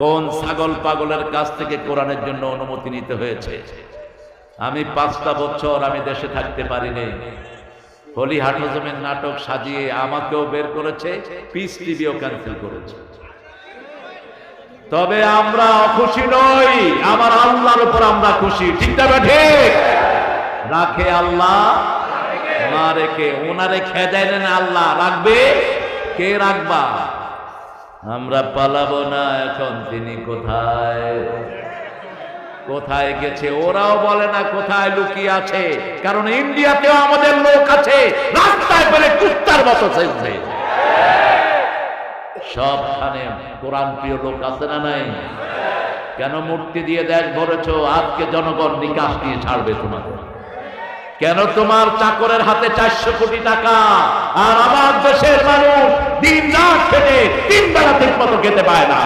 কোন ছাগল পাগলের কাছ থেকে কোরআনের জন্য অনুমতি নিতে হয়েছে? আমি 5টা বছর আমি দেশে থাকতে পারিনি। হলি হাটজমের নাটক সাজিয়ে আমাকেও বের করেছে, পিস টিভিও ক্যান্সেল করেছে। তবে আমরা খুশি নই, আমার আল্লাহর উপর আমরা খুশি। ঠিক না ঠিক? রাখে আল্লাহ, না রেখে ওনারে খেদায় নেন আল্লাহ, রাখবে কে? রাখবা। আমরা পালাবো না। এখন তিনি কোথায় কোথায় গেছে ওরাও বলে না কোথায় লুকিয়ে আছে, কারণ ইন্ডিয়াতেও আমাদের লোক আছে, রাস্তায় পেলে কুত্তার মতো চলছে। সবখানে কোরআন প্রিয় লোক আছে না নাই? কেন মূর্তি দিয়ে দেশ ভরেছো? আজকে জনগণ নিকাশ দিয়ে ছাড়বে তোমাদের। কেন তোমার চাকরের হাতে 400 কোটি টাকা, আর আমার দেশের মানুষ দিন রাত খেটে 3 বেলা ঠিক মতো খেতে পায় না?